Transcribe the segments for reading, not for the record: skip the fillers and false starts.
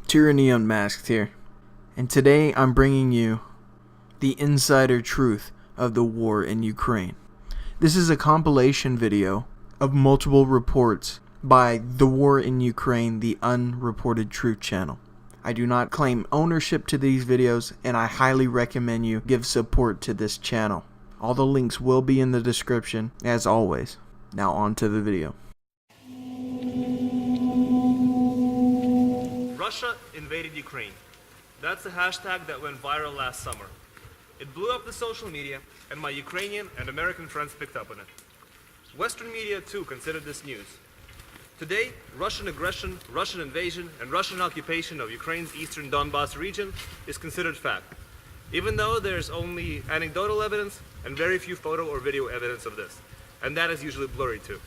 Tyranny Unmasked here, and today I'm bringing you the insider truth of the war in Ukraine. This is a compilation video of multiple reports by the War in Ukraine, the Unreported Truth channel. I do not claim ownership to these videos, and I highly recommend you give support to this channel. All the links will be in the description, as always. Now on to the video. Russia invaded Ukraine. That's the hashtag that went viral last summer. It blew up the social media, and my Ukrainian and American friends picked up on it. Western media too considered this news. Today, Russian aggression, Russian invasion, and Russian occupation of Ukraine's eastern Donbass region is considered fact, even though there's only anecdotal evidence and very few photo or video evidence of this, and that is usually blurry too.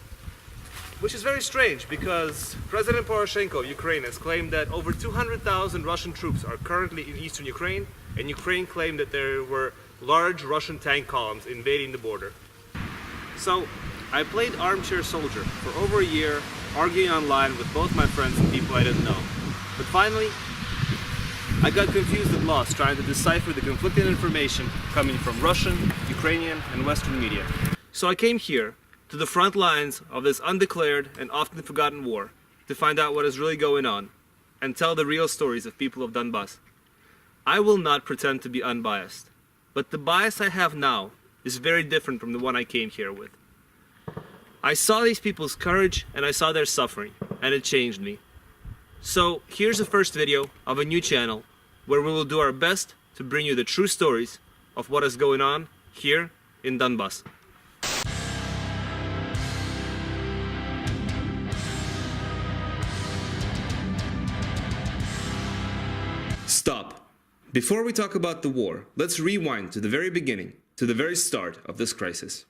Which is very strange because President Poroshenko of Ukraine has claimed that over 200,000 Russian troops are currently in eastern Ukraine, and Ukraine claimed that there were large Russian tank columns invading the border. So, I played armchair soldier for over a year, arguing online with both my friends and people I didn't know. But finally, I got confused and lost trying to decipher the conflicting information coming from Russian, Ukrainian, and Western media. So I came here, to the front lines of this undeclared and often forgotten war, to find out what is really going on, and tell the real stories of people of Donbass. I will not pretend to be unbiased, but the bias I have now is very different from the one I came here with. I saw these people's courage and I saw their suffering, and it changed me. So here's the first video of a new channel where we will do our best to bring you the true stories of what is going on here in Donbass. Stop. Before we talk about the war, let's rewind to the very beginning, to the very start of this crisis.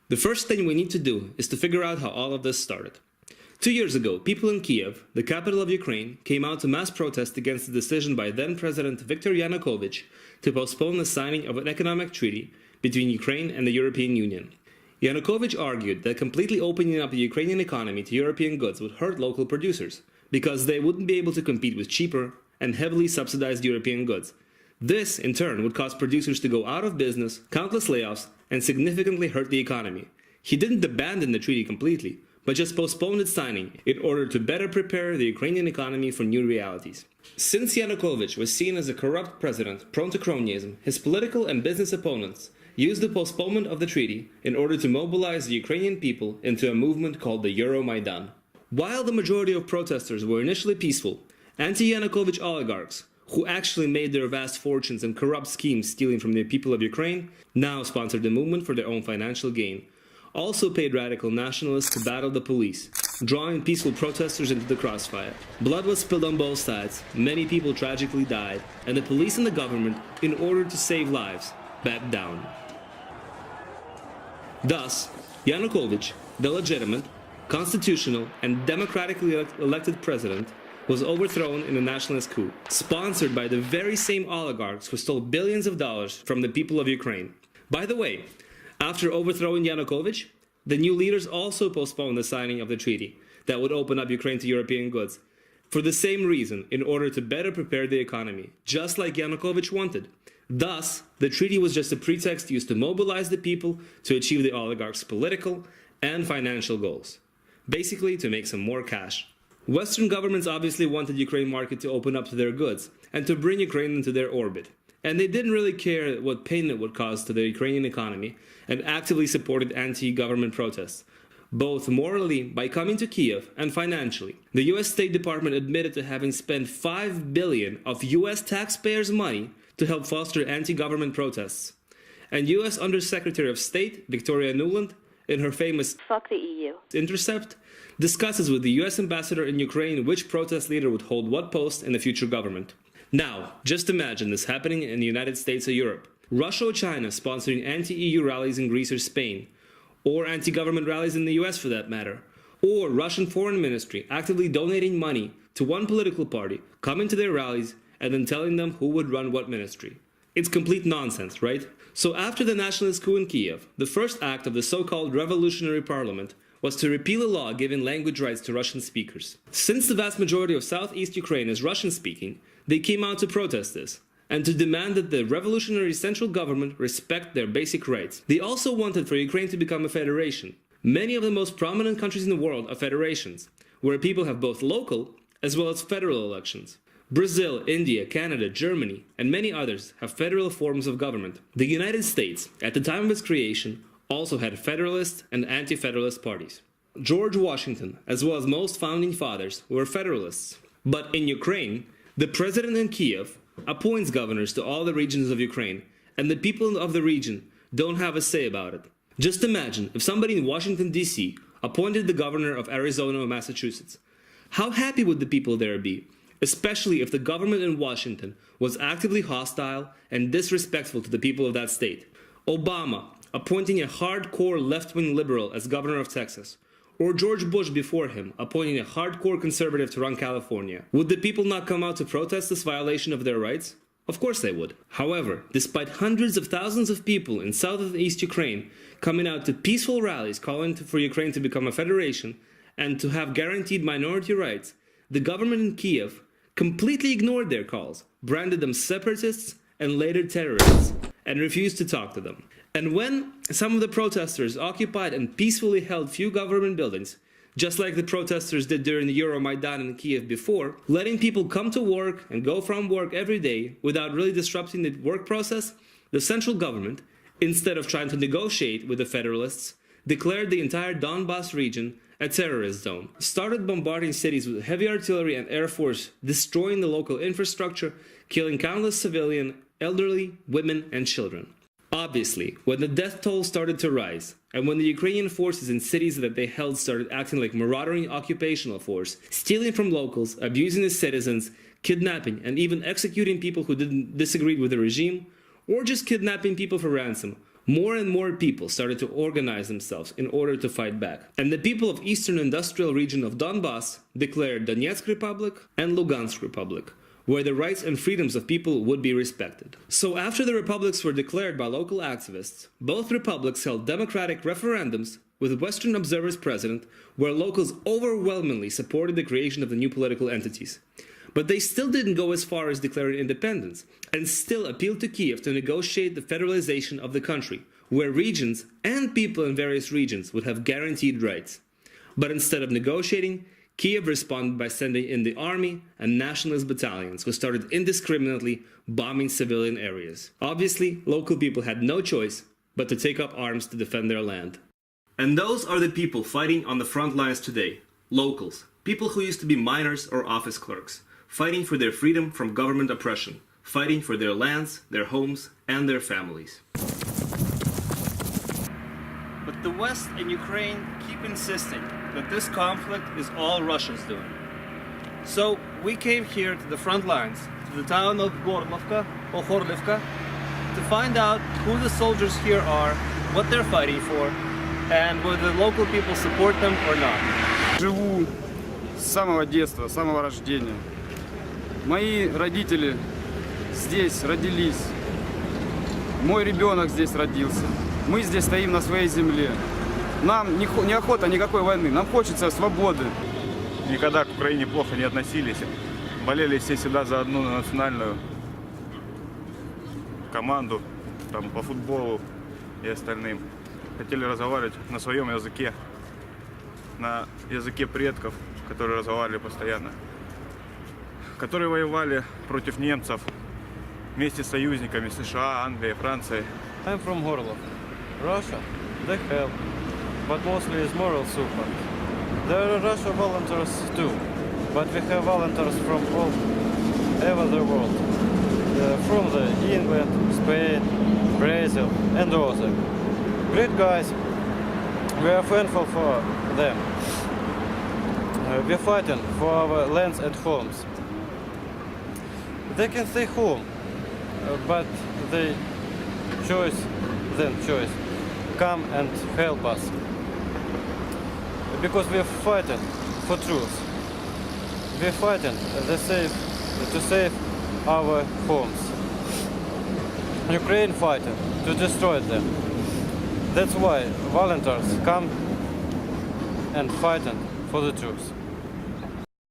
The first thing we need to do is to figure out how all of this started. 2 years ago, people in Kiev, the capital of Ukraine, came out to mass protest against the decision by then-President Viktor Yanukovych to postpone the signing of an economic treaty between Ukraine and the European Union. Yanukovych argued that completely opening up the Ukrainian economy to European goods would hurt local producers, because they wouldn't be able to compete with cheaper and heavily subsidized European goods. This, in turn, would cause producers to go out of business, countless layoffs, and significantly hurt the economy. He didn't abandon the treaty completely, but just postponed its signing in order to better prepare the Ukrainian economy for new realities. Since Yanukovych was seen as a corrupt president prone to cronyism, his political and business opponents used the postponement of the treaty in order to mobilize the Ukrainian people into a movement called the Euromaidan. While the majority of protesters were initially peaceful, anti-Yanukovych oligarchs, who actually made their vast fortunes and corrupt schemes stealing from the people of Ukraine, now sponsored the movement for their own financial gain, also paid radical nationalists to battle the police, drawing peaceful protesters into the crossfire. Blood was spilled on both sides, many people tragically died, and the police and the government, in order to save lives, backed down. Thus, Yanukovych, the legitimate, constitutional, and democratically elected president, was overthrown in a nationalist coup, sponsored by the very same oligarchs who stole billions of dollars from the people of Ukraine. By the way, after overthrowing Yanukovych, the new leaders also postponed the signing of the treaty that would open up Ukraine to European goods, for the same reason, in order to better prepare the economy, just like Yanukovych wanted. Thus, the treaty was just a pretext used to mobilize the people to achieve the oligarchs' political and financial goals. Basically, to make some more cash. Western governments obviously wanted the Ukraine market to open up to their goods and to bring Ukraine into their orbit. And they didn't really care what pain it would cause to the Ukrainian economy and actively supported anti-government protests, both morally by coming to Kiev and financially. The US State Department admitted to having spent $5 billion of US taxpayers' money to help foster anti-government protests. And US Undersecretary of State Victoria Nuland, in her famous "Fuck the EU" intercept, discusses with the US ambassador in Ukraine which protest leader would hold what post in the future government. Now, just imagine this happening in the United States or Europe. Russia or China sponsoring anti-EU rallies in Greece or Spain, or anti-government rallies in the US for that matter, or Russian Foreign Ministry actively donating money to one political party, coming to their rallies, and then telling them who would run what ministry. It's complete nonsense, right? So after the nationalist coup in Kiev, the first act of the so-called revolutionary parliament was to repeal a law giving language rights to Russian speakers. Since the vast majority of southeast Ukraine is Russian-speaking, they came out to protest this and to demand that the revolutionary central government respect their basic rights. They also wanted for Ukraine to become a federation. Many of the most prominent countries in the world are federations, where people have both local as well as federal elections. Brazil, India, Canada, Germany, and many others have federal forms of government. The United States, at the time of its creation, also had Federalist and Anti-Federalist parties. George Washington, as well as most founding fathers, were Federalists. But in Ukraine, the president in Kiev appoints governors to all the regions of Ukraine, and the people of the region don't have a say about it. Just imagine if somebody in Washington, D.C. appointed the governor of Arizona or Massachusetts. How happy would the people there be? Especially if the government in Washington was actively hostile and disrespectful to the people of that state. Obama appointing a hardcore left-wing liberal as governor of Texas, or George Bush before him appointing a hardcore conservative to run California. Would the people not come out to protest this violation of their rights? Of course they would. However, despite hundreds of thousands of people in south and east Ukraine coming out to peaceful rallies calling for Ukraine to become a federation and to have guaranteed minority rights, the government in Kiev completely ignored their calls, branded them separatists and later terrorists, and refused to talk to them. And when some of the protesters occupied and peacefully held few government buildings, just like the protesters did during the Euromaidan in Kiev before, letting people come to work and go from work every day without really disrupting the work process, the central government, instead of trying to negotiate with the Federalists, declared the entire Donbass region a terrorist zone, started bombarding cities with heavy artillery and air force, destroying the local infrastructure, killing countless civilian, elderly, women, and children. Obviously, when the death toll started to rise, and when the Ukrainian forces in cities that they held started acting like marauding occupational force, stealing from locals, abusing the citizens, kidnapping, and even executing people who didn't disagree with the regime, or just kidnapping people for ransom, more and more people started to organize themselves in order to fight back. And the people of eastern industrial region of Donbass declared Donetsk Republic and Lugansk Republic, where the rights and freedoms of people would be respected. So after the republics were declared by local activists, both republics held democratic referendums with Western observers present, where locals overwhelmingly supported the creation of the new political entities. But they still didn't go as far as declaring independence, and still appealed to Kiev to negotiate the federalization of the country, where regions and people in various regions would have guaranteed rights. But instead of negotiating, Kiev responded by sending in the army and nationalist battalions who started indiscriminately bombing civilian areas. Obviously, local people had no choice but to take up arms to defend their land. And those are the people fighting on the front lines today. Locals, people who used to be miners or office clerks, fighting for their freedom from government oppression, fighting for their lands, their homes, and their families. But the West and Ukraine keep insisting that this conflict is all Russia's doing. So we came here to the front lines, to the town of Gorlovka or Horlivka, to find out who the soldiers here are, what they're fighting for, and whether the local people support them or not. Живу с самого детства, с самого рождения. Мои родители здесь родились. Мой ребенок здесь родился. Мы здесь стоим на своей земле. Нам неохота никакой войны, нам хочется свободы. Никогда к Украине плохо не относились. Болели все всегда за одну национальную команду, там, по футболу и остальным. Хотели разговаривать на своем языке, на языке предков, которые разговаривали постоянно. Которые воевали против немцев вместе с союзниками США, Англией, Францией. I'm from Horlov. Russia, they help, but mostly is moral support. There are Russia volunteers too, but we have volunteers from all over the world. From the England, Spain, Brazil and others. Great guys, we are thankful for them. We're fighting for our lands and homes. They can stay home, but they choose come and help us. Because we're fighting for truth. We're fighting to save our homes. Ukraine fighting to destroy them. That's why volunteers come and fighting for the truth.